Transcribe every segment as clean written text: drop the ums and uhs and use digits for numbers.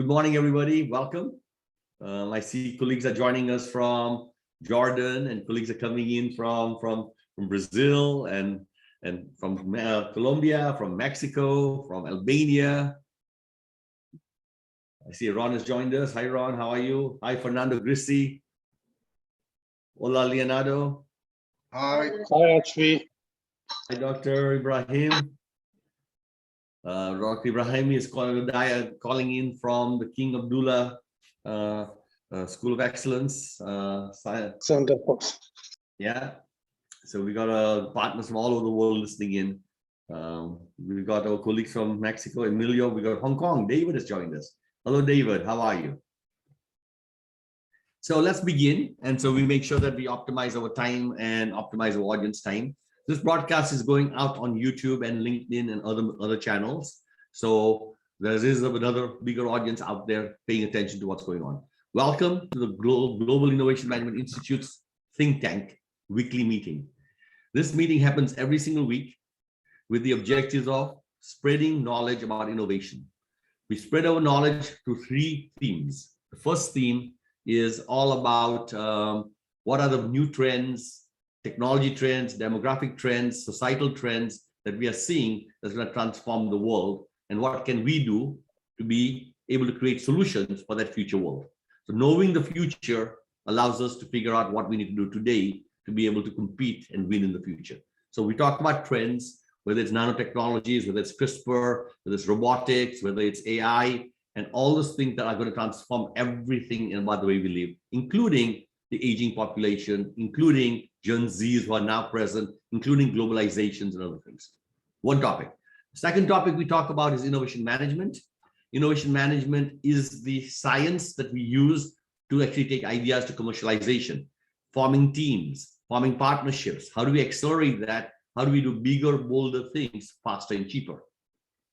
morning, everybody. Welcome. I see colleagues are joining us from Jordan, and colleagues are coming in from Brazil and from Colombia, from Mexico, from Albania. I see Ron has joined us. Hi, Ron. How are you? Hi, Fernando Grissi. Hola, Leonardo. Hi, HP. Hi, Dr. Ibrahim. Dr. Ibrahim is calling in from the King Abdullah School of Excellence. Yeah. So we got partners from all over the world listening in. We've got our colleagues from Mexico, Emilio. We got Hong Kong. David has joined us. Hello, David. How are you? So let's begin. And so we make sure that we optimize our time and optimize our audience time. This broadcast is going out on YouTube and LinkedIn and other channels. So there is another bigger audience out there paying attention to what's going on. Welcome to the Global Innovation Management Institute's think tank weekly meeting. This meeting happens every single week with the objectives of spreading knowledge about innovation. We spread our knowledge through 3 themes. The first theme is all about what are the new trends, technology trends, demographic trends, societal trends that we are seeing that's going to transform the world, and what can we do to be able to create solutions for that future world. So knowing the future allows us to figure out what we need to do today to be able to compete and win in the future. So we talk about trends, whether it's nanotechnologies, whether it's CRISPR, whether it's robotics, whether it's AI, and all those things that are going to transform everything about the way we live, including the aging population, including Gen Zs who are now present, including globalizations and other things. One topic. Second topic we talk about is innovation management. Innovation management is the science that we use to actually take ideas to commercialization, forming teams, forming partnerships. How do we accelerate that? How do we do bigger, bolder things faster and cheaper?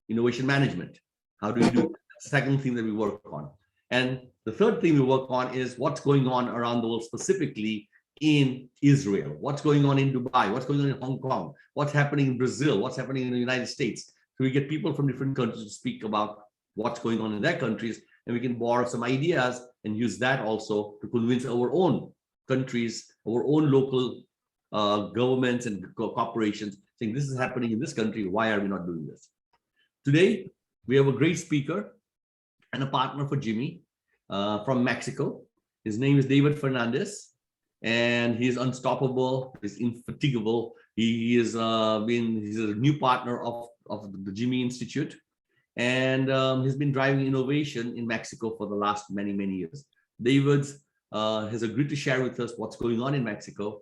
Innovation management. How do we do that? Second thing that we work on. And the third thing we work on is what's going on around the world, specifically in Israel, what's going on in Dubai, what's going on in Hong Kong, what's happening in Brazil, what's happening in the United States. So we get people from different countries to speak about what's going on in their countries, and we can borrow some ideas and use that also to convince our own countries, our own local governments and corporations, saying this is happening in this country, why are we not doing this? Today, we have a great speaker and a partner for GIMI from Mexico. His name is David Fernandez, and he's unstoppable, he's infatigable. He's a new partner of the GIMI Institute, and he's been driving innovation in Mexico for the last many years. David has agreed to share with us what's going on in Mexico,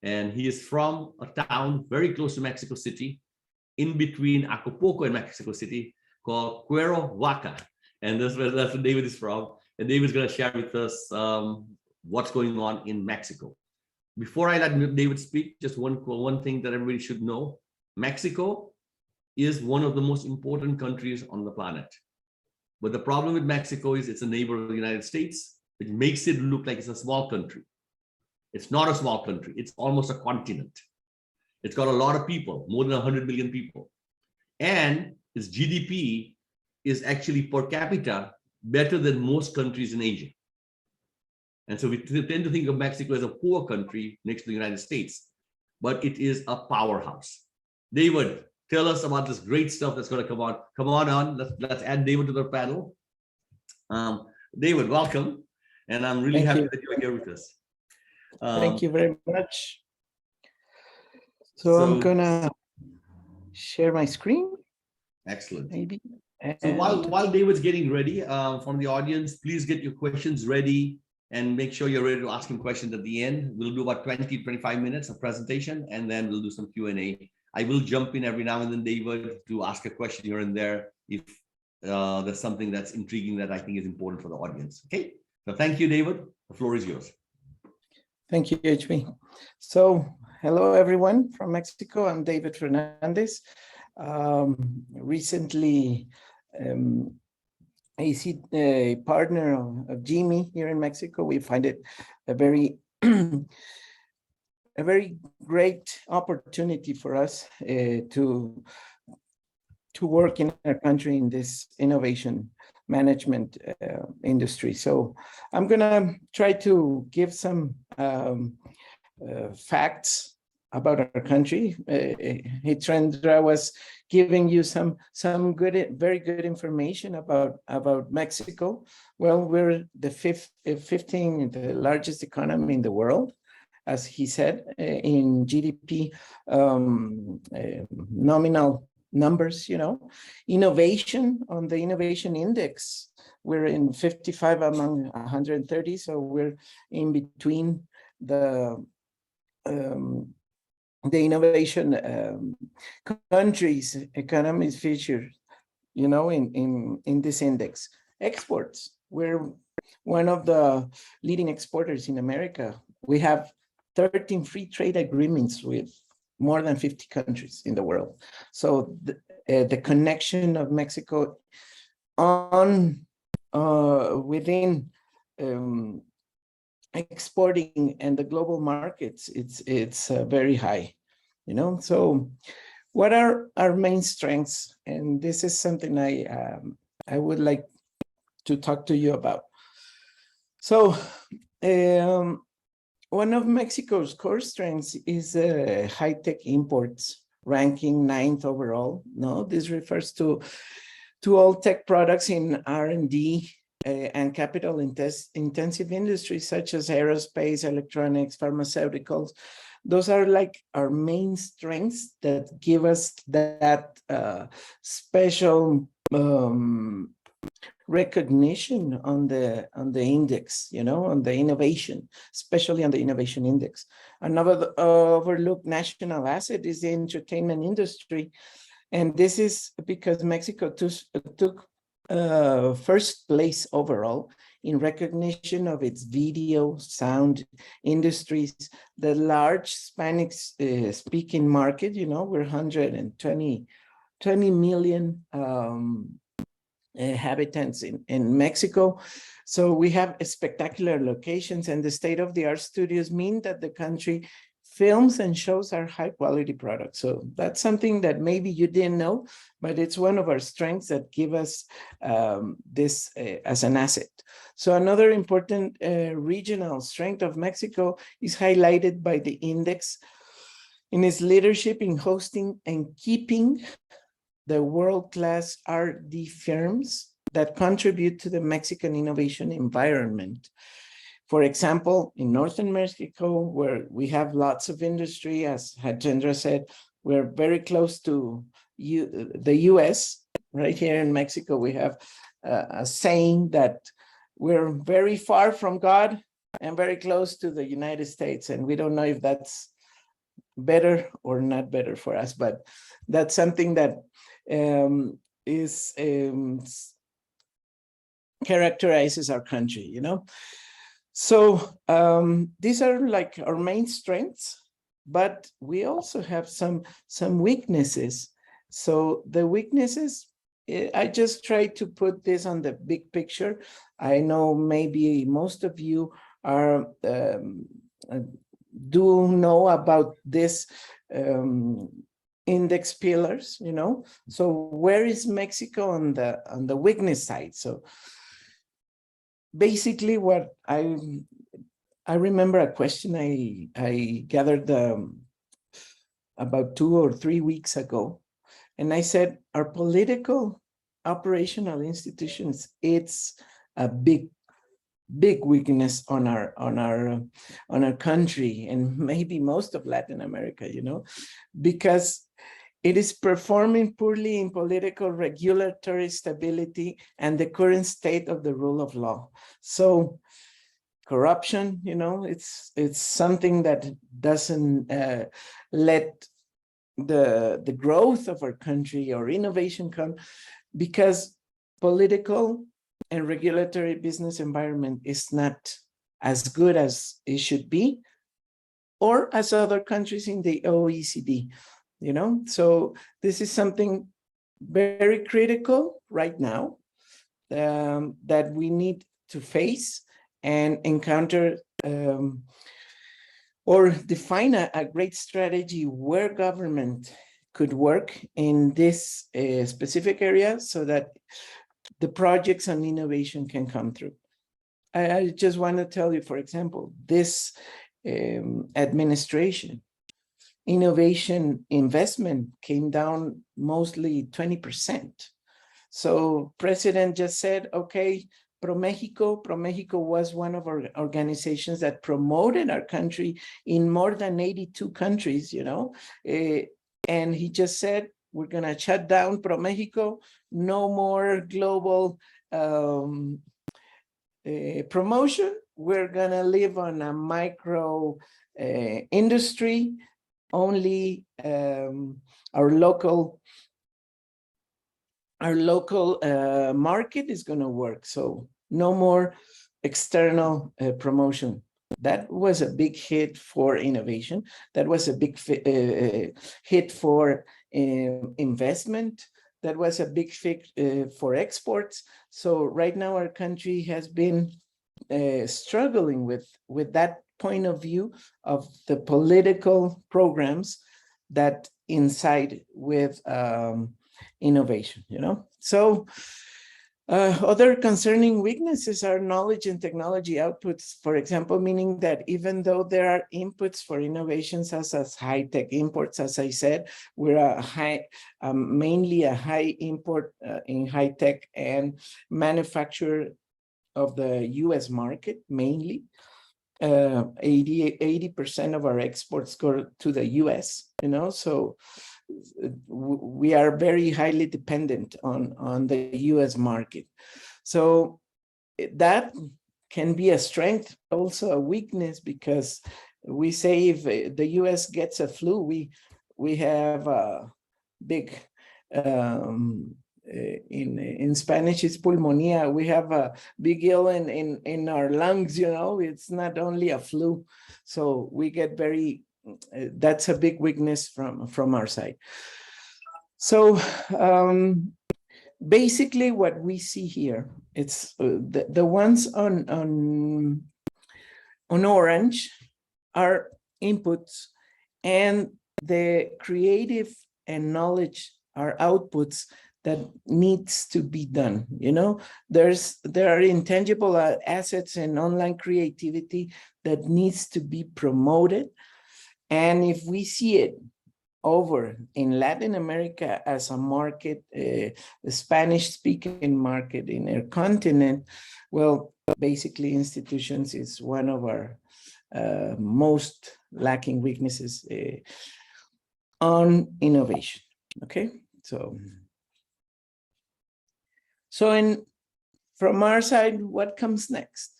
and he is from a town very close to Mexico City, in between Acapulco and Mexico City, called Cuernavaca. And that's where David is from. And David's going to share with us what's going on in Mexico. Before I let David speak, just one thing that everybody should know. Mexico is one of the most important countries on the planet. But the problem with Mexico is it's a neighbor of the United States, which makes it look like it's a small country. It's not a small country. It's almost a continent. It's got a lot of people, more than 100 million people. And its GDP is actually per capita better than most countries in Asia. And so we tend to think of Mexico as a poor country next to the United States, but it is a powerhouse. David, tell us about this great stuff that's going to come on. Come on. Let's add David to the panel. David, welcome. And I'm really happy that you're here with us. Thank you very much. So I'm gonna share my screen. Excellent. Maybe. So while David's getting ready, from the audience, please get your questions ready and make sure you're ready to ask him questions at the end. We'll do about 20-25 minutes of presentation, and then we'll do some Q&A. I will jump in every now and then, David, to ask a question here and there if there's something that's intriguing that I think is important for the audience. Okay. So thank you, David. The floor is yours. Thank you, HP. So hello, everyone from Mexico. I'm David Fernandez. Recently, a partner of GIMI here in Mexico. We find it a very great opportunity for us to work in our country in this innovation management industry. So I'm gonna try to give some facts about our country. Hitrendra was giving you some good, very good information about Mexico. Well, we're the 15th, the largest economy in the world, as he said, in GDP nominal numbers, you know. Innovation, on the innovation index, we're in 55 among 130, so we're in between the innovation countries, economies featured, you know, in this index. Exports, we're one of the leading exporters in America. We have 13 free trade agreements with more than 50 countries in the world. So the connection of Mexico on within exporting and the global markets, it's very high, you know. So what are our main strengths? And this is something I would like to talk to you about. So one of Mexico's core strengths is high-tech imports, ranking 9th overall. No, this refers to all tech products in R&D and capital intensive industries such as aerospace, electronics, pharmaceuticals. Those are like our main strengths that give us that special recognition on the index, you know, on the innovation, especially on the innovation index. Another overlooked national asset is the entertainment industry. And this is because Mexico took first place overall in recognition of its video, sound industries, the large Spanish speaking market, you know, we're 120 million inhabitants in Mexico. So we have spectacular locations, and the state-of-the-art studios mean that the country films and shows are high quality products. So that's something that maybe you didn't know, but it's one of our strengths that give us this as an asset. So another important regional strength of Mexico is highlighted by the index in its leadership in hosting and keeping the world-class R&D firms that contribute to the Mexican innovation environment. For example, in Northern Mexico, where we have lots of industry, as Hitrendra said, we're very close to the US. Right here in Mexico, we have a saying that we're very far from God and very close to the United States. And we don't know if that's better or not better for us, but that's something that characterizes our country, you know. So these are like our main strengths, but we also have some weaknesses. So the weaknesses, I just try to put this on the big picture. I know maybe most of you are do know about this index pillars, you know. So where is Mexico on the weakness side? So basically, what I remember a question I gathered about 2 or 3 weeks ago, and I said our political operational institutions, it's a big weakness on our country, and maybe most of Latin America, you know, because it is performing poorly in political regulatory stability and the current state of the rule of law. So corruption, you know, it's something that doesn't let the growth of our country or innovation come, because political and regulatory business environment is not as good as it should be, or as other countries in the OECD. You know, so this is something very critical right now that we need to face and encounter or define a great strategy where government could work in this specific area, so that the projects on innovation can come through. I just want to tell you, for example, this administration, innovation investment came down mostly 20%. So President just said, okay, ProMéxico was one of our organizations that promoted our country in more than 82 countries, you know, and he just said, we're going to shut down ProMéxico, no more global promotion. We're going to live on a micro industry, only our local market is going to work. So no more external promotion. That was a big hit for innovation. That was a big hit for investment. That was a big hit for exports. So right now our country has been struggling with that point of view of the political programs that incide with innovation, you know. So other concerning weaknesses are knowledge and technology outputs, for example, meaning that even though there are inputs for innovations as high-tech imports, as I said, we're mainly a high import in high-tech and manufacturer of the US market, mainly. 80% of our exports go to the US, you know, so we are very highly dependent on the US market. So that can be a strength, also a weakness, because we say if the US gets a flu, we have a big, in Spanish it's pulmonía, we have a big ill in our lungs, you know, it's not only a flu. So we get very, that's a big weakness from our side. So basically what we see here, it's the ones on orange are inputs, and the creative and knowledge are outputs that needs to be done. You know, there are intangible assets and online creativity that needs to be promoted. And if we see it over in Latin America as a market, the Spanish-speaking market in our continent, well, basically institutions is one of our most lacking weaknesses on innovation. Okay, so from our side, what comes next?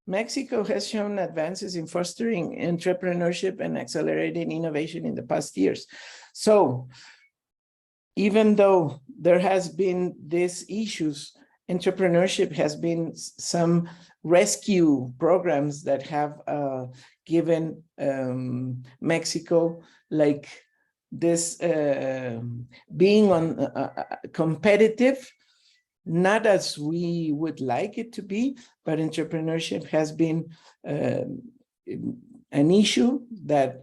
Mexico has shown advances in fostering entrepreneurship and accelerating innovation in the past years. So even though there has been these issues, entrepreneurship has been some rescue programs that have given Mexico like this being on competitive, not as we would like it to be, but entrepreneurship has been an issue that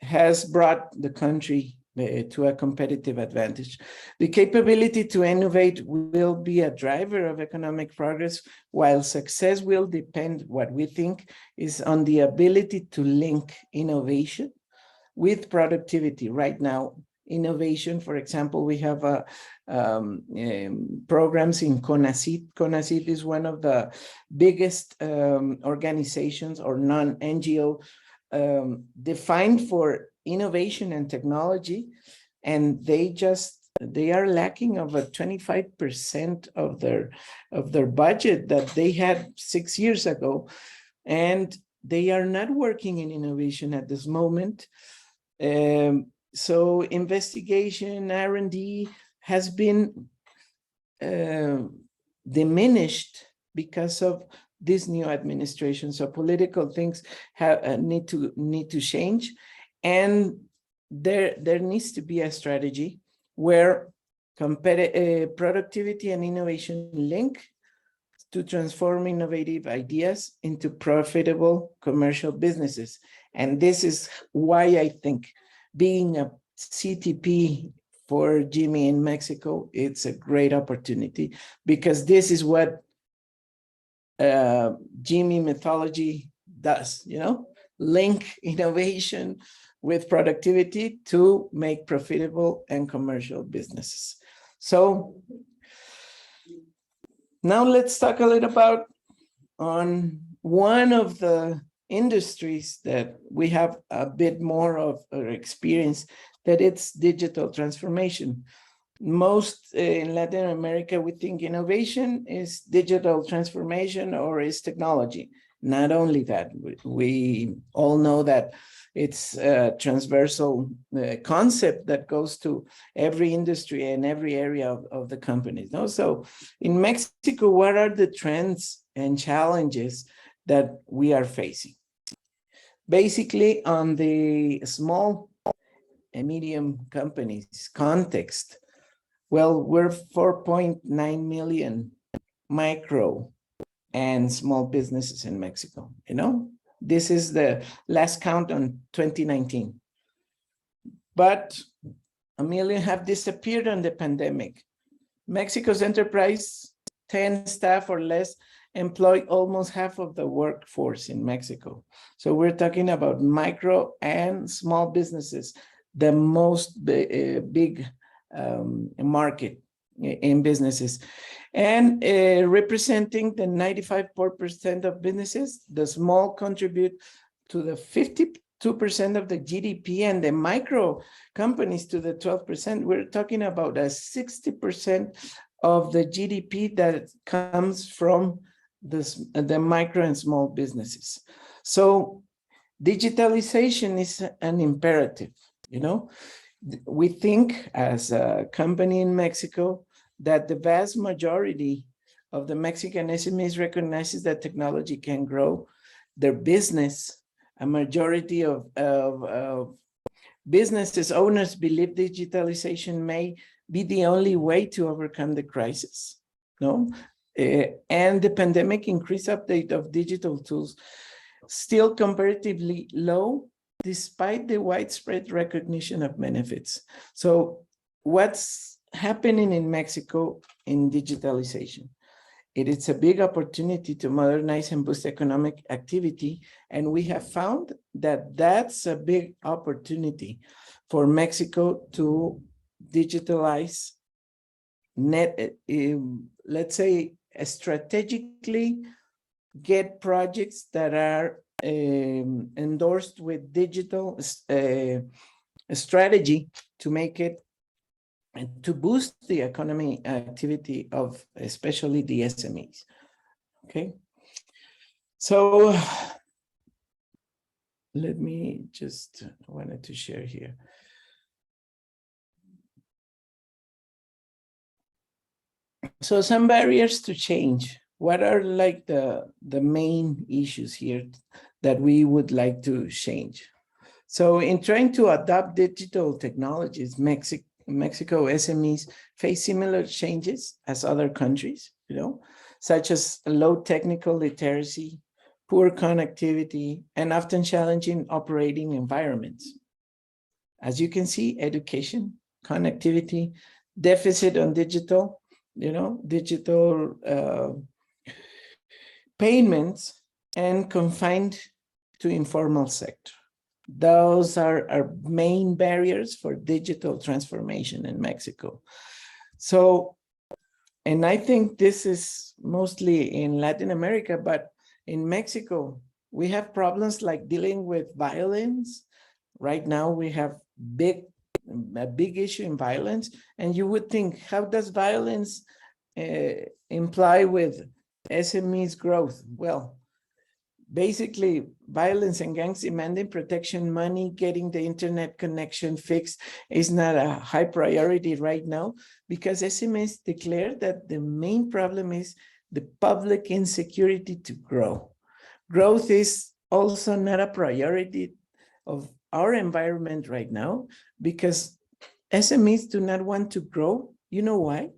has brought the country to a competitive advantage. The capability to innovate will be a driver of economic progress, while success will depend, what we think, is on the ability to link innovation with productivity. Right now, innovation, for example, we have programs in CONACYT. CONACYT is one of the biggest organizations or non-NGO defined for innovation and technology, and they are lacking of a 25% of their budget that they had 6 years ago, and they are not working in innovation at this moment. So investigation, R&D has been diminished because of this new administration. So political things need to change, and there needs to be a strategy where productivity and innovation link to transform innovative ideas into profitable commercial businesses. And this is why I think being a CTP for GIMI in Mexico, it's a great opportunity because this is what GIMI methodology does, link innovation with productivity to make profitable and commercial businesses. So now let's talk a little about on one of the industries that we have a bit more of experience, that it's digital transformation. Most in Latin America, we think innovation is digital transformation or is technology. Not only that, we all know that it's a transversal concept that goes to every industry and every area of the companies. So in Mexico, what are the trends and challenges that we are facing? Basically, on the small and medium companies context, well, we're 4.9 million micro and small businesses in Mexico, This is the last count on 2019. But 1 million have disappeared on the pandemic. Mexico's enterprise, 10 staff or less, employ almost half of the workforce in Mexico. So we're talking about micro and small businesses, the most big market in businesses, and representing the 95% of businesses. The small contribute to the 52% of the GDP, and the micro companies to the 12%. We're talking about a 60% of the GDP that comes from the micro and small businesses. So digitalization is an imperative, We think as a company in Mexico that the vast majority of the Mexican SMEs recognizes that technology can grow their business. A majority of businesses owners believe digitalization may be the only way to overcome the crisis. And the pandemic increased update of digital tools still comparatively low, despite the widespread recognition of benefits. So what's happening in Mexico in digitalization? It is a big opportunity to modernize and boost economic activity. And we have found that that's a big opportunity for Mexico to digitalize, let's say, strategically get projects that are endorsed with digital strategy to make it and to boost the economy activity of especially the SMEs. Okay, so let me just wanted to share here. So some barriers to change. What are like the main issues here that we would like to change? So in trying to adopt digital technologies, Mexico SMEs face similar changes as other countries, such as low technical literacy, poor connectivity, and often challenging operating environments. As you can see, education, connectivity, deficit on digital, digital payments, and confined to informal sector. Those are our main barriers for digital transformation in Mexico. So, and I think this is mostly in Latin America, but in Mexico, we have problems like dealing with violence. Right now, we have a big issue in violence. And you would think, how does violence imply with SMEs growth? Well, basically, violence and gangs demanding protection money, getting the internet connection fixed is not a high priority right now because SMEs declare that the main problem is the public insecurity to grow. Growth is also not a priority of our environment right now because SMEs do not want to grow. You know why?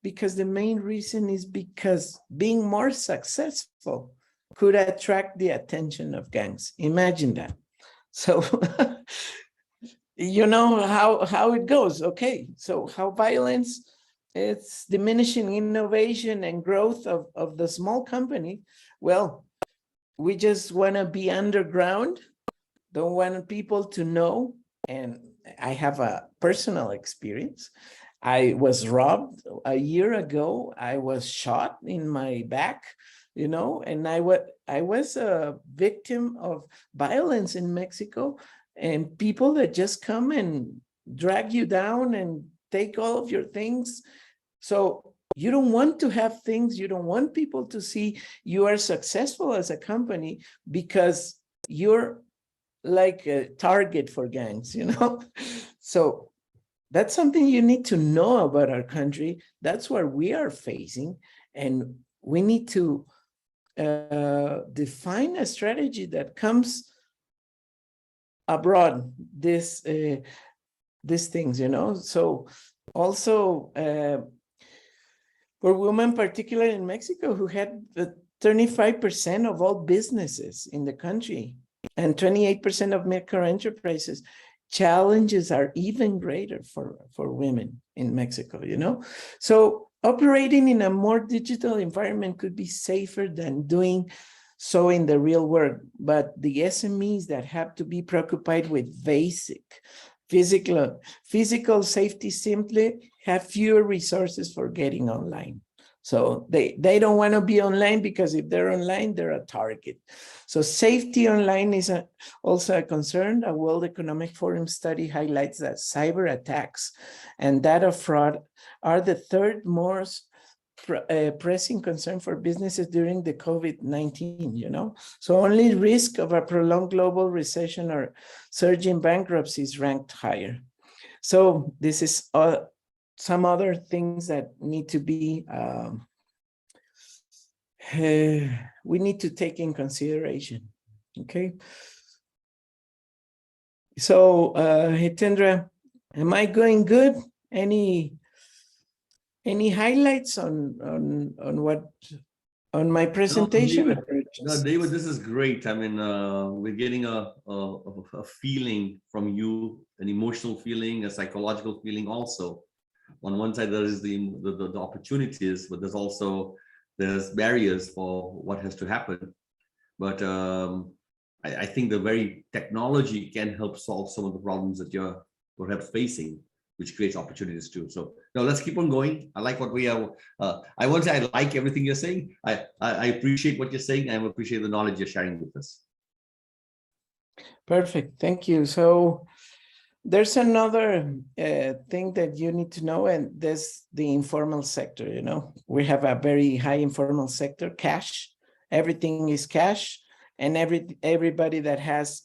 Because the main reason is because being more successful could attract the attention of gangs. Imagine that. So you know how it goes. Okay, so how violence, it's diminishing innovation and growth of the small company. Well, we just want to be underground, don't want people to know. And I have a personal experience. I was robbed a year ago. I was shot in my back, and I was a victim of violence in Mexico, and people that just come and drag you down and take all of your things. So you don't want to have things, you don't want people to see you are successful as a company, because you're like a target for gangs, So that's something you need to know about our country. That's what we are facing. And we need to define a strategy that comes abroad, these things, So also for women, particularly in Mexico, who had 35% of all businesses in the country and 28% of micro enterprises, challenges are even greater for women in Mexico, So operating in a more digital environment could be safer than doing so in the real world. But the SMEs that have to be preoccupied with basic physical safety simply have fewer resources for getting online. So they don't want to be online, because if they're online, they're a target. So safety online is also a concern. A World Economic Forum study highlights that cyber attacks and data fraud are the third most pressing concern for businesses during the COVID-19, So only risk of a prolonged global recession or surge in bankruptcies ranked higher. So this is some other things that need to be, we need to take in consideration, okay? So, Hitendra, am I going good? Any highlights on my presentation? No, David, this is great. I mean, we're getting a feeling from you, an emotional feeling, a psychological feeling also. On one side, there is the opportunities, but there's barriers for what has to happen. But I think the very technology can help solve some of the problems that you're perhaps facing, which creates opportunities too. So no, let's keep on going. I like what we are. I won't say I like everything you're saying. I appreciate what you're saying. I appreciate the knowledge you're sharing with us. Perfect. Thank you. So there's another thing that you need to know, and there's the informal sector. We have a very high informal sector, cash. Everything is cash. And everybody that has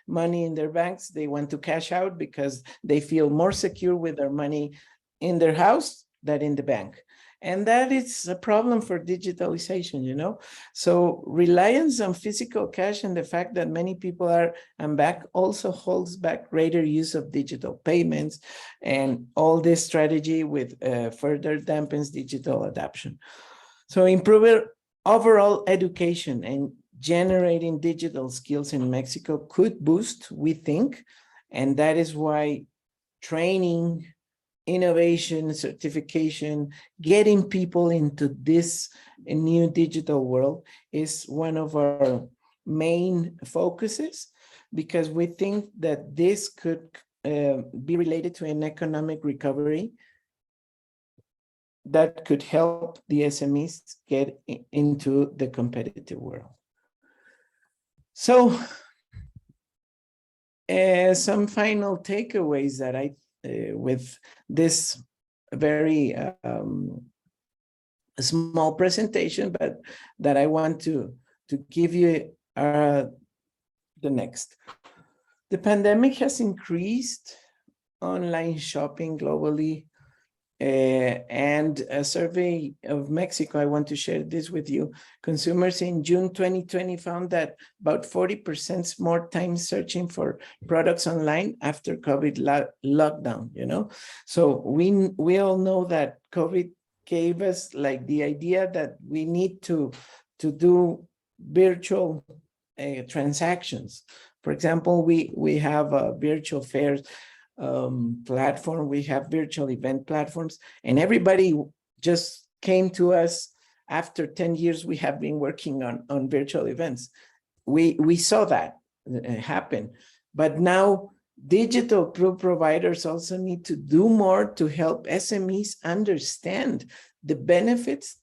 money in their banks, they want to cash out because they feel more secure with their money in their house than in the bank. And that is a problem for digitalization, So reliance on physical cash and the fact that many people are unbanked also holds back greater use of digital payments, and all this strategy with further dampens digital adoption. So improving overall education and generating digital skills in Mexico could boost, we think, and that is why training, innovation, certification, getting people into this new digital world is one of our main focuses, because we think that this could be related to an economic recovery that could help the SMEs get into the competitive world. So some final takeaways that with this very small presentation, but that I want to give you the next. The pandemic has increased online shopping globally. And a survey of Mexico, I want to share this with you. Consumers in June 2020 found that about 40% more time searching for products online after COVID lockdown, So we all know that COVID gave us like the idea that we need to do virtual transactions. For example, we have a virtual fairs platform, we have virtual event platforms, and everybody just came to us after 10 years we have been working on virtual events. We saw that happen, but now digital providers also need to do more to help SMEs understand the benefits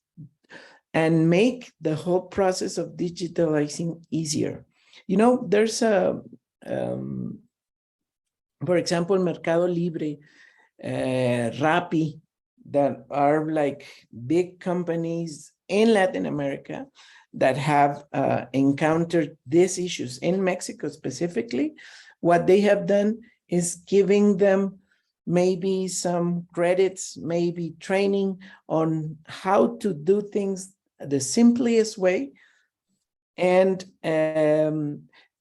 and make the whole process of digitalizing easier. You know, there's a, for example, Mercado Libre, Rappi, that are like big companies in Latin America that have encountered these issues. In Mexico specifically, what they have done is giving them maybe some credits, maybe training on how to do things the simplest way, and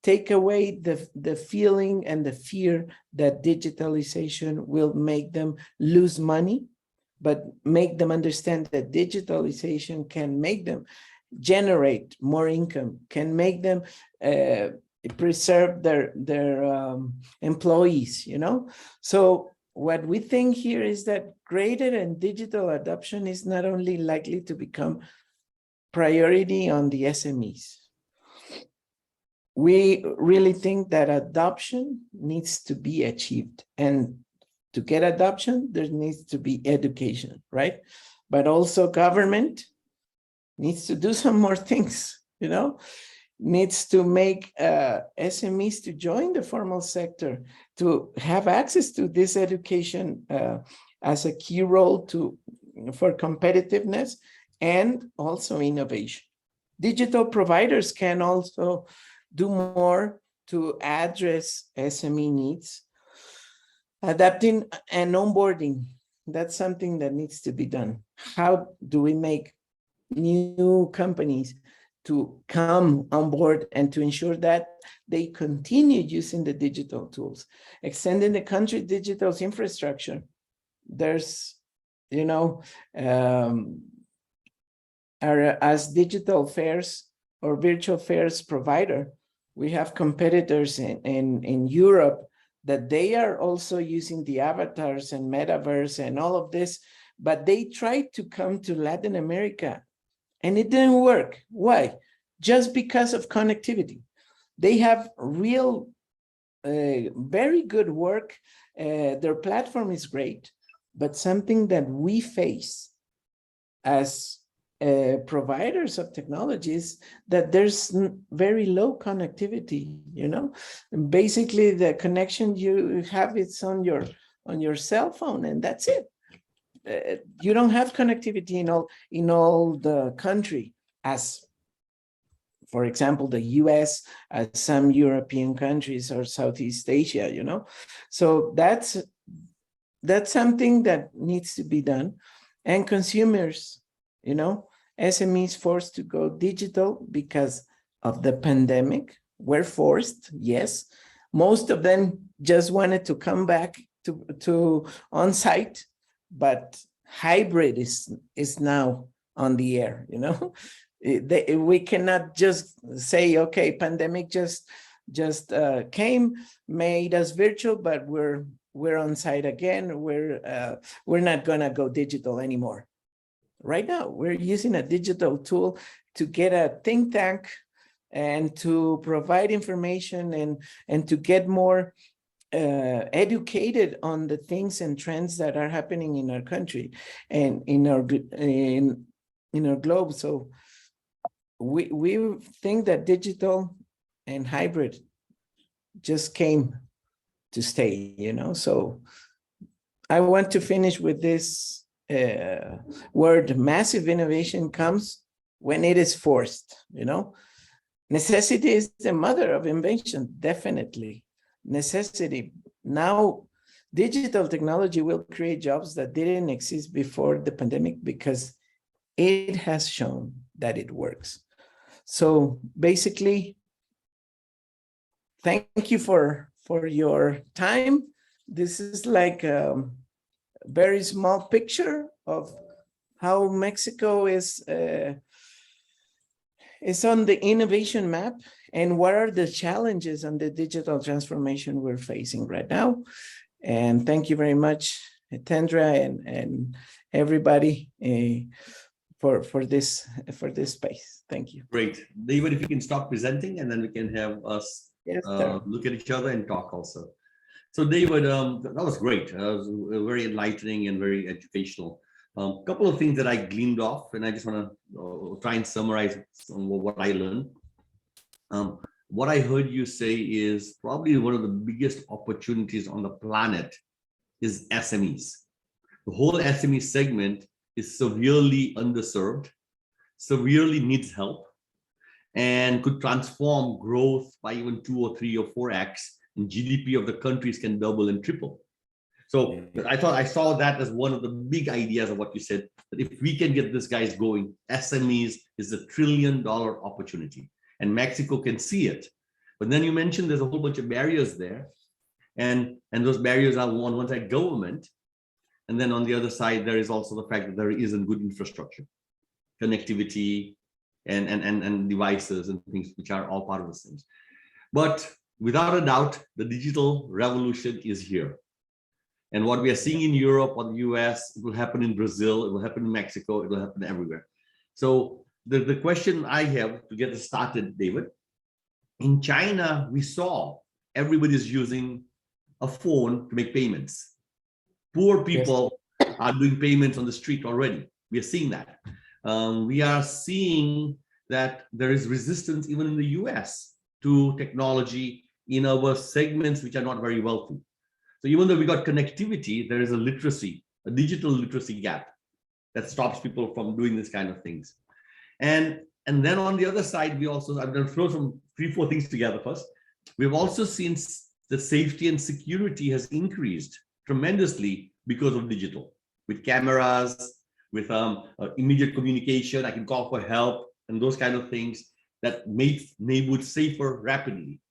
take away the feeling and the fear that digitalization will make them lose money, but make them understand that digitalization can make them generate more income, can make them preserve their employees, you know? So what we think here is that greater and digital adoption is not only likely to become priority on the SMEs. We really think that adoption needs to be achieved, and to get adoption, there needs to be education, right? But also government needs to do some more things, you know, needs to make SMEs to join the formal sector, to have access to this education as a key role for competitiveness and also innovation. Digital providers can also do more to address SME needs. Adapting and onboarding, that's something that needs to be done. How do we make new companies to come on board and to ensure that they continue using the digital tools? Extending the country digital infrastructure. There's, you know, as digital fairs or virtual fairs provider, we have competitors in Europe that they are also using the avatars and metaverse and all of this, but they tried to come to Latin America and it didn't work. Why? Just because of connectivity. They have real, very good work. Their platform is great, but something that we face as providers of technologies, that there's very low connectivity, you know. And basically the connection you have, it's on your cell phone, and that's it. You don't have connectivity in all the country, as for example the US, as some European countries or Southeast Asia, you know. So that's something that needs to be done. And consumers, you know, SMEs forced to go digital because of the pandemic. We're forced, yes. Most of them just wanted to come back to on-site, but hybrid is now on the air, you know. We cannot just say, okay, pandemic just came, made us virtual, but we're on site again. We're not gonna go digital anymore. Right now, we're using a digital tool to get a think tank and to provide information and to get more educated on the things and trends that are happening in our country and in our globe. So we think that digital and hybrid just came to stay, you know. So I want to finish with this word: massive innovation comes when it is forced, you know. Necessity is the mother of invention, definitely. Necessity. Now, digital technology will create jobs that didn't exist before the pandemic because it has shown that it works. So basically, thank you for your time. This is like a very small picture of how Mexico is on the innovation map, and what are the challenges on the digital transformation we're facing right now. And thank you very much, Tendra, and everybody for this space. Thank you. Great. David, if you can stop presenting, and then we can have us look at each other and talk also. So David, that was great. It was very enlightening and very educational. A couple of things that I gleaned off, and I just want to try and summarize some of what I learned. What I heard you say is probably one of the biggest opportunities on the planet is SMEs. The whole SME segment is severely underserved, severely needs help, and could transform growth by even 2 or 3 or 4x, and GDP of the countries can double and triple. So I saw that as one of the big ideas of what you said, that if we can get this guys going, SMEs is a $1 trillion opportunity, and Mexico can see it. But then you mentioned there's a whole bunch of barriers there, and those barriers are on one side government, and then on the other side there is also the fact that there isn't good infrastructure, connectivity, and devices and things which are all part of those things. But without a doubt, the digital revolution is here. And what we are seeing in Europe or the US, it will happen in Brazil, it will happen in Mexico, it will happen everywhere. So the question I have to get us started, David, in China, we saw everybody's using a phone to make payments. Poor people are doing payments on the street already. We are seeing that. We are seeing that there is resistance even in the US to technology in our segments which are not very wealthy. So even though we got connectivity, there is a literacy, a digital literacy gap that stops people from doing this kind of things. And then on the other side, we also, I'm going to throw some 3-4 things together first. We've also seen the safety and security has increased tremendously because of digital, with cameras, with immediate communication. I can call for help and those kind of things that made neighborhoods safer rapidly.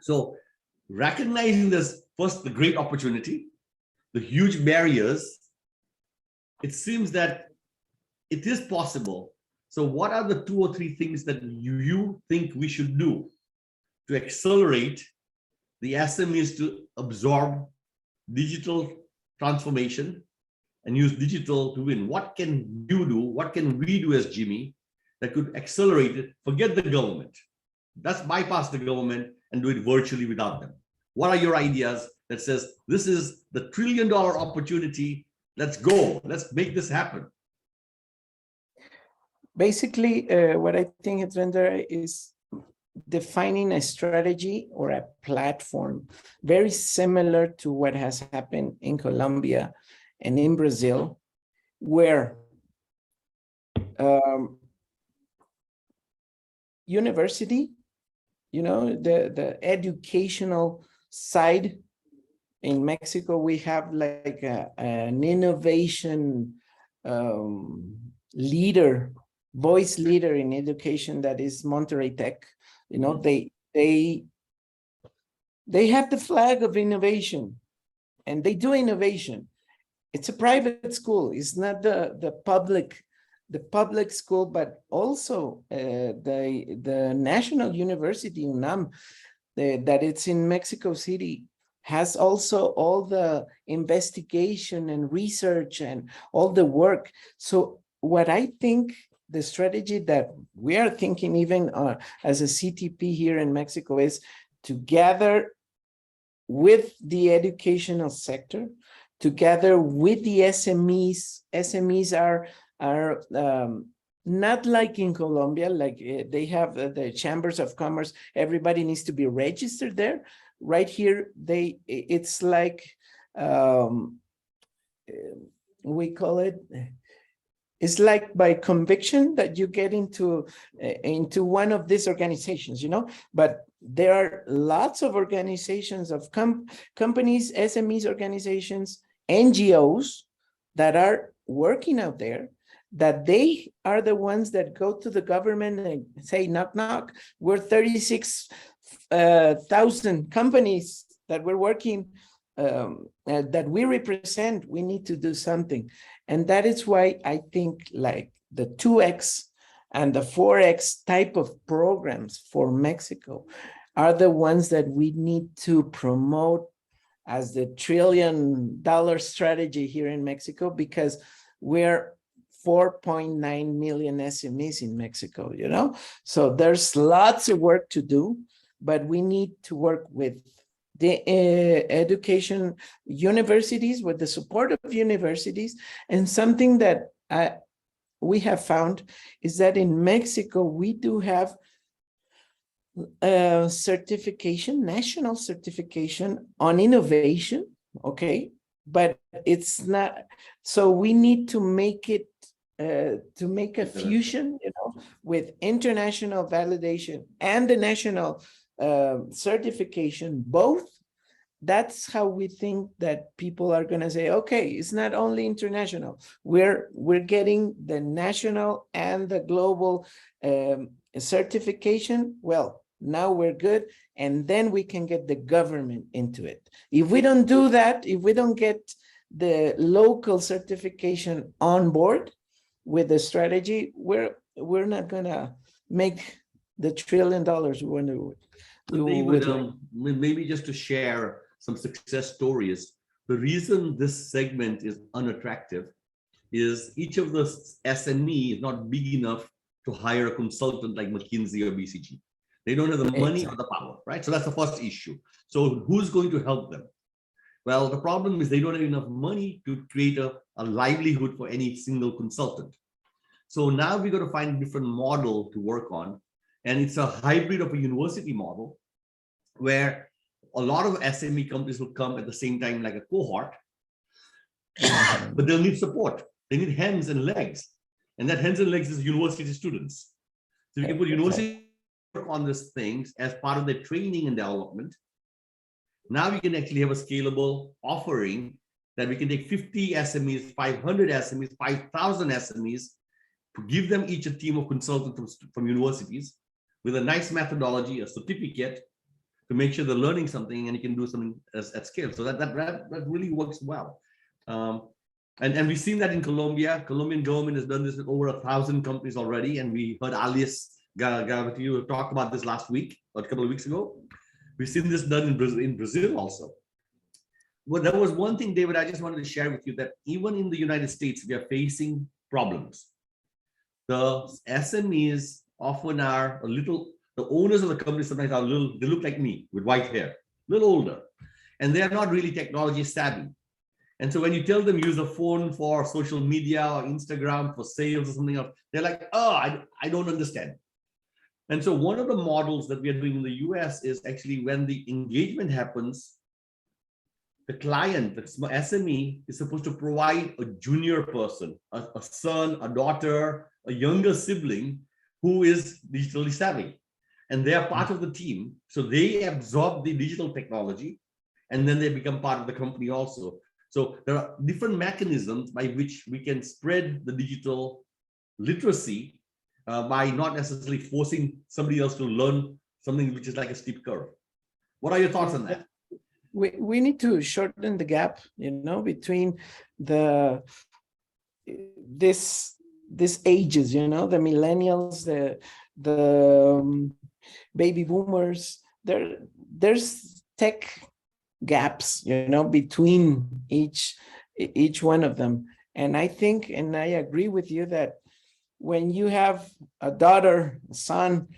So recognizing this, first, the great opportunity, the huge barriers, it seems that it is possible. So what are the 2 or 3 things that you think we should do to accelerate the SMEs to absorb digital transformation and use digital to win? What can you do? What can we do as GIMI that could accelerate it? Forget the government. Let's bypass the government and do it virtually without them. What are your ideas that says, this is the $1 trillion opportunity, let's go, let's make this happen? Basically, what I think it's render is defining a strategy or a platform very similar to what has happened in Colombia and in Brazil, where university, the educational side. In Mexico, we have like an innovation voice leader in education, that is Monterrey Tech. They have the flag of innovation, and they do innovation. It's a private school. It's not the public school, but also the National University, UNAM, that it's in Mexico City, has also all the investigation and research and all the work. So what I think the strategy that we are thinking even as a CTP here in Mexico is to gather with the educational sector, together with the SMEs. SMEs are not like in Colombia, like they have the chambers of commerce. Everybody needs to be registered there. Right here, it's like, we call it, it's like by conviction that you get into one of these organizations, but there are lots of organizations of companies, SMEs organizations, NGOs that are working out there, that they are the ones that go to the government and say, knock, knock, we're 36,000 companies that we're working, that we represent, we need to do something. And that is why I think like the 2X And the 4X type of programs for Mexico are the ones that we need to promote as the $1 trillion strategy here in Mexico, because we're 4.9 million SMEs in Mexico, you know? So there's lots of work to do, but we need to work with the education universities, with the support of universities. And something that we have found is that in Mexico, we do have certification, national certification on innovation, okay? But it's not, so we need to make it, to make a fusion, you know, with international validation and the national certification, both. That's how we think that people are going to say, okay, it's not only international, we're getting the national and the global certification. Well, now we're good, and then we can get the government into it. If we don't do that, if we don't get the local certification on board with the strategy, we're not going to make the $1 trillion we want to. So David, maybe just to share some success stories. The reason this segment is unattractive is each of the SME is not big enough to hire a consultant like McKinsey or BCG. They don't have the money or the power, right? So that's the first issue. So who's going to help them? Well, the problem is they don't have enough money to create a livelihood for any single consultant. So now we got to find a different model to work on. And it's a hybrid of a university model where a lot of SME companies will come at the same time like a cohort, but they'll need support. They need hands and legs. And that hands and legs is university students. So you can put university work on these things as part of their training and development. Now we can actually have a scalable offering that we can take 50 SMEs, 500 SMEs, 5,000 SMEs, to give them each a team of consultants from universities with a nice methodology, a certificate, to make sure they're learning something and you can do something at scale. So that really works well. And we've seen that in Colombia. Colombian government has done this with over 1,000 companies already. And we heard Alice Gavatiou talk about this last week or a couple of weeks ago. We've seen this done in Brazil also. Well, there was one thing, David, I just wanted to share with you, that even in the United States, we are facing problems. The SMEs often are a little, the owners of the company sometimes are a little, they look like me with white hair, a little older, and they are not really technology savvy. And so when you tell them use a phone for social media or Instagram for sales or something else, they're like, oh, I don't understand. And so one of the models that we are doing in the US is actually when the engagement happens, the client, the SME, is supposed to provide a junior person, a son, a daughter, a younger sibling who is digitally savvy. And they are part of the team. So they absorb the digital technology and then they become part of the company also. So there are different mechanisms by which we can spread the digital literacy by not necessarily forcing somebody else to learn something which is like a steep curve. What are your thoughts on that? We need to shorten the gap, you know, between this ages, you know, the millennials, the baby boomers. There's tech gaps, you know, between each one of them. And I think, and I agree with you, that when you have a daughter, a son,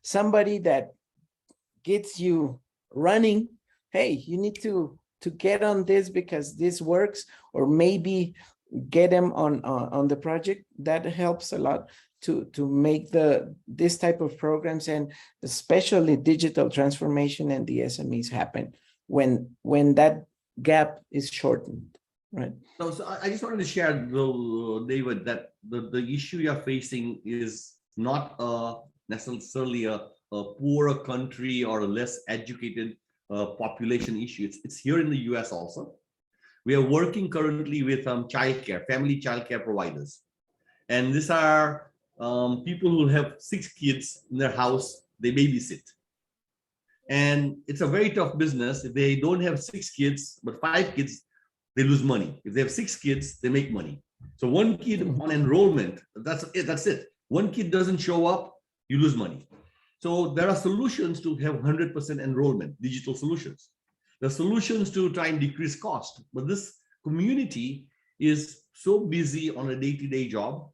somebody that gets you running, hey, you need to get on this because this works, or maybe get them on the project. That helps a lot to make this type of programs, and especially digital transformation and the SMEs happen when that gap is shortened, right? So I just wanted to share, David, that the issue you're facing is not necessarily a poorer country or a less educated population issue. It's here in the US also. We are working currently with childcare, family childcare providers. And these are people who have 6 kids in their house, they babysit. And it's a very tough business. If they don't have 6 kids, but 5 kids, they lose money. If they have 6 kids, they make money. So 1 kid on enrollment, that's it. One kid doesn't show up, you lose money. So there are solutions to have 100% enrollment, digital solutions. There are solutions to try and decrease cost, but this community is so busy on a day-to-day job.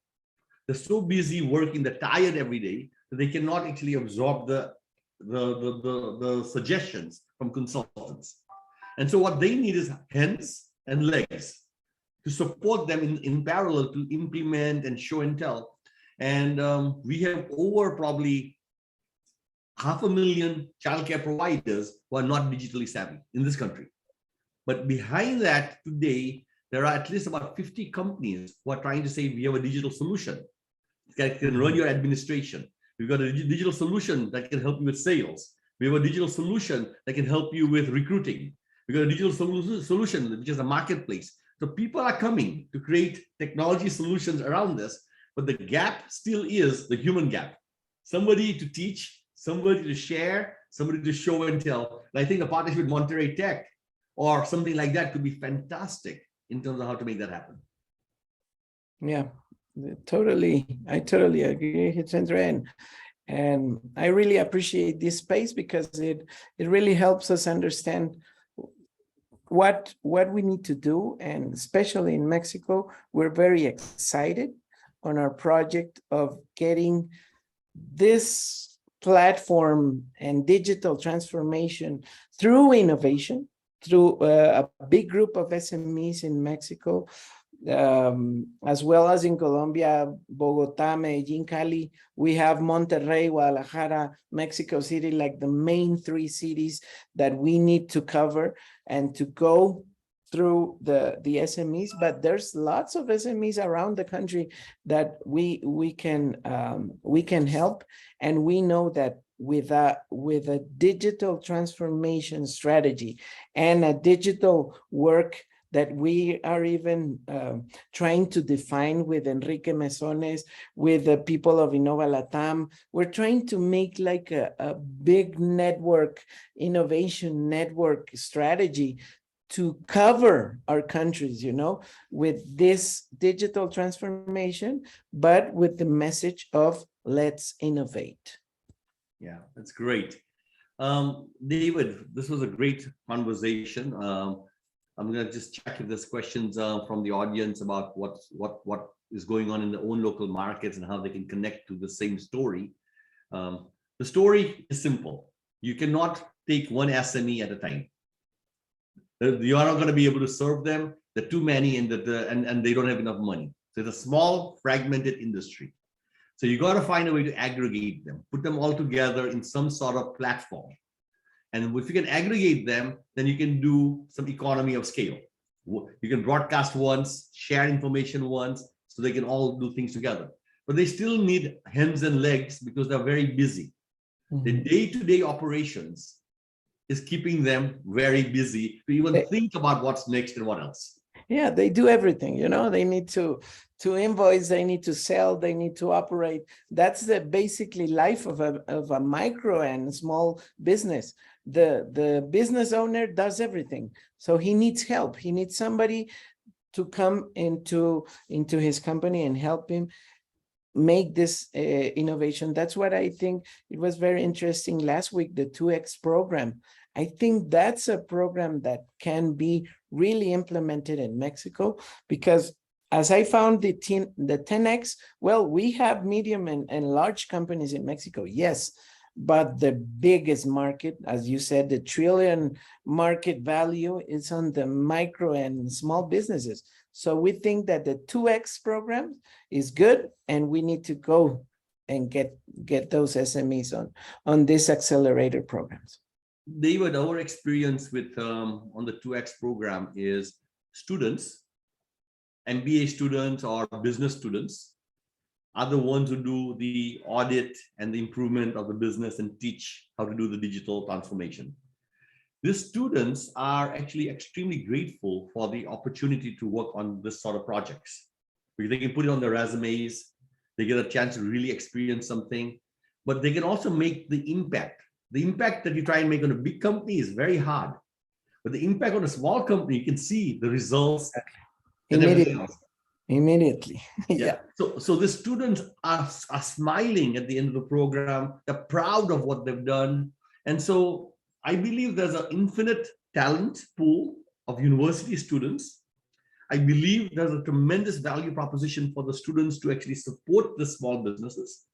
They're so busy working, they're tired every day that they cannot actually absorb the suggestions from consultants. And so what they need is hands and legs to support them in parallel to implement and show and tell. And we have over probably 500,000 childcare providers who are not digitally savvy in this country. But behind that today, there are at least about 50 companies who are trying to say, we have a digital solution that can run your administration. We've got a digital solution that can help you with sales. We have a digital solution that can help you with recruiting. We've got a digital solution, which is a marketplace. So people are coming to create technology solutions around this, but the gap still is the human gap. Somebody to teach, somebody to share, somebody to show and tell. And I think a partnership with Monterey Tech or something like that could be fantastic in terms of how to make that happen. Yeah, totally. I totally agree, Hitchendra. And I really appreciate this space because it really helps us understand what we need to do. And especially in Mexico, we're very excited on our project of getting this platform and digital transformation through innovation, through a big group of SMEs in Mexico, as well as in Colombia, Bogota, Medellin, Cali. We have Monterrey, Guadalajara, Mexico City, like the main 3 cities that we need to cover and to go through the SMEs. But there's lots of SMEs around the country that we can help, and we know that with a digital transformation strategy and a digital work that we are even trying to define with Enrique Mesones, with the people of Innova Latam. We're trying to make like a big network, innovation network strategy to cover our countries, with this digital transformation, but with the message of let's innovate. Yeah, that's great. David, this was a great conversation. I'm going to just check if there's questions from the audience about what is going on in their own local markets and how they can connect to the same story. The story is simple. You cannot take one SME at a time. You are not going to be able to serve them. There are too many, and they don't have enough money. So it's a small, fragmented industry. So you got to find a way to aggregate them, put them all together in some sort of platform. And if you can aggregate them, then you can do some economy of scale. You can broadcast once, share information once, so they can all do things together. But they still need hands and legs because they're very busy. Mm-hmm. The day-to-day operations is keeping them very busy to even think about what's next and what else. Yeah, they do everything, they need to invoice, they need to sell, they need to operate. That's the basically life of a micro and small business. The business owner does everything. So he needs help. He needs somebody to come into his company and help him make this innovation. That's what I think. It was very interesting last week, the 2X program. I think that's a program that can be really implemented in Mexico, because as I found the 10X, well, we have medium and large companies in Mexico, yes, but the biggest market, as you said, the trillion market value is on the micro and small businesses. So we think that the 2X program is good, and we need to go and get those SMEs on these accelerator programs. David, our experience with on the 2X program is students, MBA students or business students, are the ones who do the audit and the improvement of the business and teach how to do the digital transformation. These students are actually extremely grateful for the opportunity to work on this sort of projects, because they can put it on their resumes, they get a chance to really experience something, but they can also make the impact. The impact that you try and make on a big company is very hard, but the impact on a small company, you can see the results and everything else. Immediately. Yeah. So the students are smiling at the end of the program. They're proud of what they've done. And so I believe there's an infinite talent pool of university students. I believe there's a tremendous value proposition for the students to actually support the small businesses.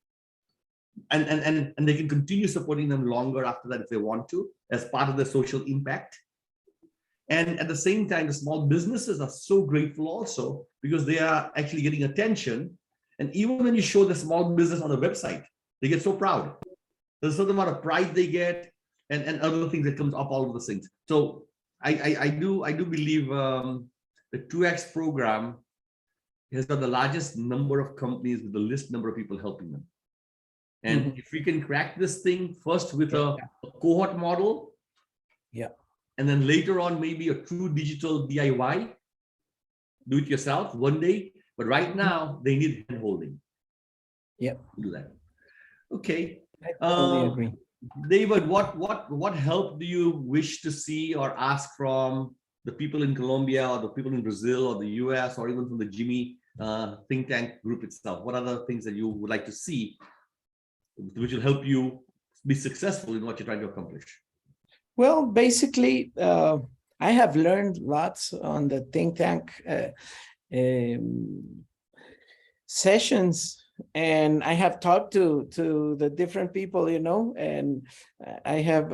And they can continue supporting them longer after that if they want to, as part of the social impact. And at the same time, the small businesses are so grateful also because they are actually getting attention. And even when you show the small business on the website, they get so proud. There's a certain amount of pride they get and other things that comes up all of those things. So I do believe the 2X program has got the largest number of companies with the least number of people helping them. And if we can crack this thing first with a cohort model, and then later on, maybe a true digital DIY, do it yourself one day. But right now, they need hand holding. Yeah. Do that. Okay. I totally agree. David, what help do you wish to see or ask from the people in Colombia or the people in Brazil or the US or even from the GIMI think tank group itself? What are the things that you would like to see which will help you be successful in what you're trying to accomplish? Well, basically, I have learned lots on the think tank sessions, and I have talked to the different people, and I have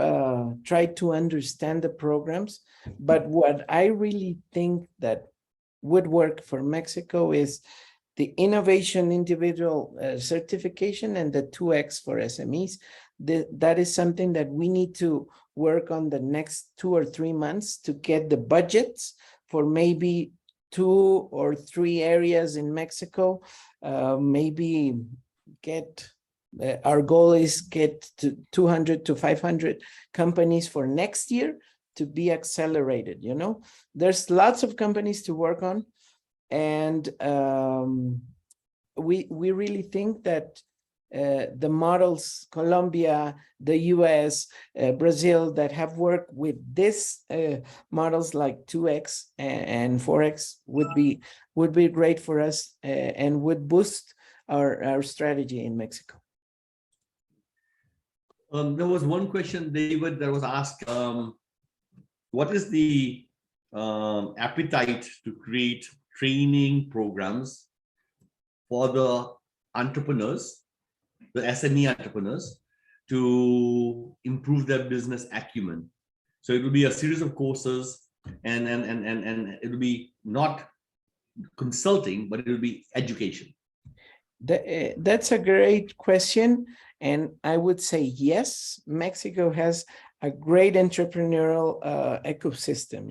tried to understand the programs. But what I really think that would work for Mexico is the innovation individual certification and the 2X for SMEs. That is something that we need to work on the next 2 or 3 months to get the budgets for maybe 2 or 3 areas in Mexico. Maybe get, our goal is get to 200 to 500 companies for next year to be accelerated. There's lots of companies to work on. And we really think that the models, Colombia, the US, Brazil, that have worked with this models like 2X and 4X would be great for us and would boost our strategy in Mexico. There was one question, David, that was asked, what is the appetite to create training programs for the entrepreneurs, the SME entrepreneurs, to improve their business acumen? So it will be a series of courses, and it will be not consulting, but it will be education. That's a great question, and I would say yes. Mexico has a great entrepreneurial ecosystem.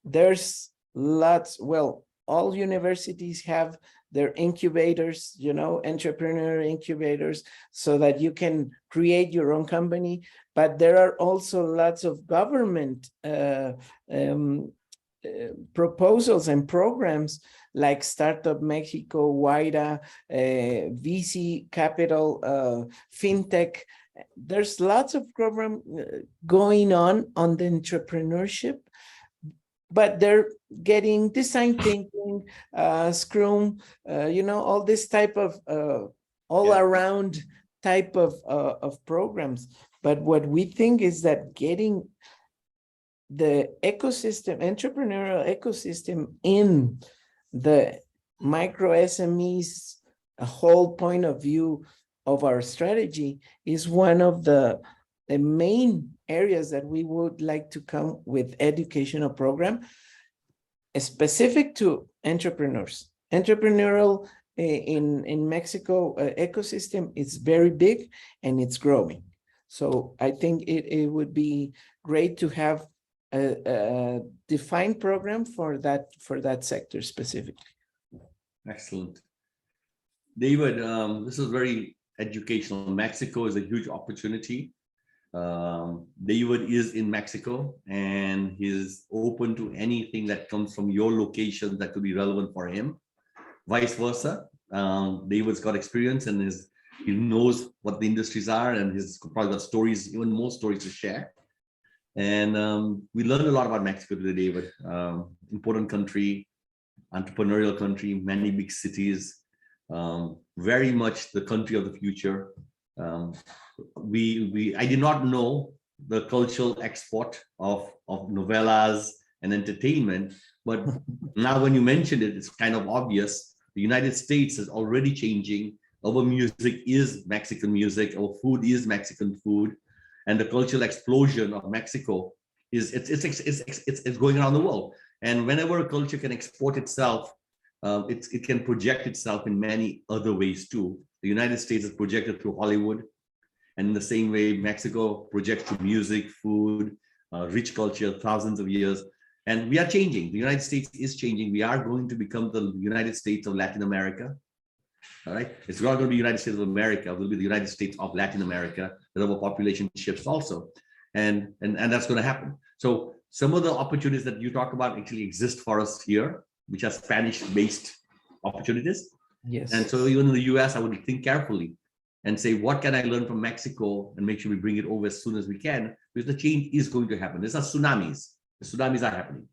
There's lots. Well, all universities have their incubators, entrepreneur incubators, so that you can create your own company. But there are also lots of government proposals and programs like Startup Mexico, WIDA, VC Capital, FinTech. There's lots of program going on the entrepreneurship, but they're getting design thinking, Scrum, all this type of all-around type of programs. But what we think is that getting the ecosystem, entrepreneurial ecosystem in the micro SMEs, a whole point of view of our strategy is one of the main areas that we would like to come with educational program specific to entrepreneurs. Entrepreneurial in Mexico ecosystem is very big and it's growing. So I think it would be great to have a defined program for that sector specifically. Excellent. David, this is very educational. Mexico is a huge opportunity. David is in Mexico and he's open to anything that comes from your location that could be relevant for him. Vice versa. David's got experience and he knows what the industries are, and he's probably got stories, even more stories to share. And we learned a lot about Mexico today, David. Important country. entrepreneurial country, many big cities, very much the country of the future. I did not know the cultural export of novellas and entertainment, but now when you mentioned it, it's kind of obvious. The United States is already changing. Our music is Mexican music, our food is Mexican food, and the cultural explosion of Mexico is it's going around the world. And whenever a culture can export itself, it can project itself in many other ways too. The United States is projected through Hollywood, and in the same way, Mexico projects through music, food, rich culture, thousands of years. And we are changing. The United States is changing. We are going to become the United States of Latin America. All right. It's not going to be United States of America. It will be the United States of Latin America. That our population shifts also. And that's going to happen. So some of the opportunities that you talk about actually exist for us here, which are Spanish-based opportunities. Yes. And so even in the US, I would think carefully and say, what can I learn from Mexico, and make sure we bring it over as soon as we can, because the change is going to happen. These are tsunamis. The tsunamis are happening.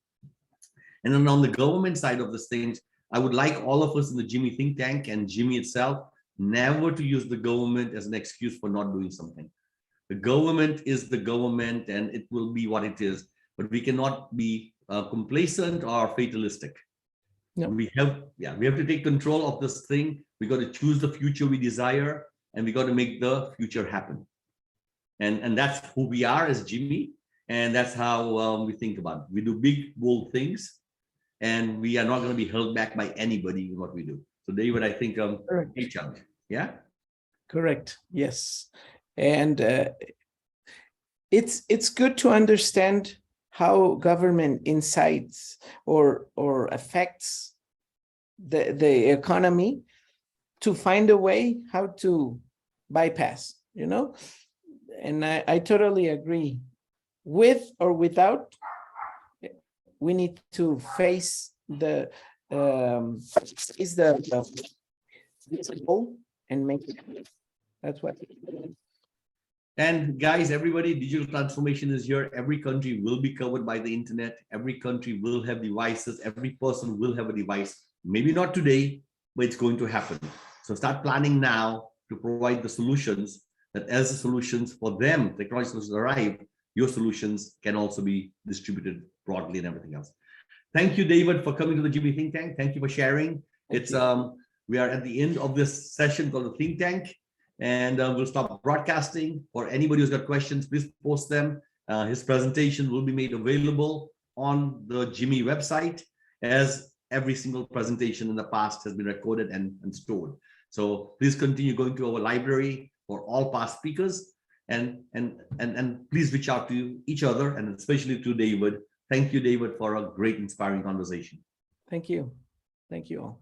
And then on the government side of these things, I would like all of us in the GIMI think tank and GIMI itself never to use the government as an excuse for not doing something. The government is the government, and it will be what it is, but we cannot be complacent or fatalistic. No. We have to take control of this thing. We got to choose the future we desire, and we got to make the future happen. And that's who we are as GIMI, and that's how we think about it. We do big, bold things, and we are not going to be held back by anybody in what we do. So David, I think a challenge. Yeah. Correct. Yes. And it's good to understand how government incites or affects the economy to find a way how to bypass, and I totally agree. With or without, we need to face the goal and make it. That's what. And guys, everybody, digital transformation is here. Every country will be covered by the internet. Every country will have devices. Every person will have a device. Maybe not today, but it's going to happen. So start planning now to provide the solutions, that as the solutions for them, technology solutions arrive, your solutions can also be distributed broadly and everything else. Thank you, David, for coming to the GIMI Think Tank. Thank you for sharing. We are at the end of this session called the Think Tank. And we'll stop broadcasting. For anybody who's got questions, please post them. His presentation will be made available on the GIMI website, as every single presentation in the past has been recorded and stored. So please continue going to our library for all past speakers, and please reach out to each other, and especially to David. Thank you, David, for a great, inspiring conversation. Thank you. Thank you all.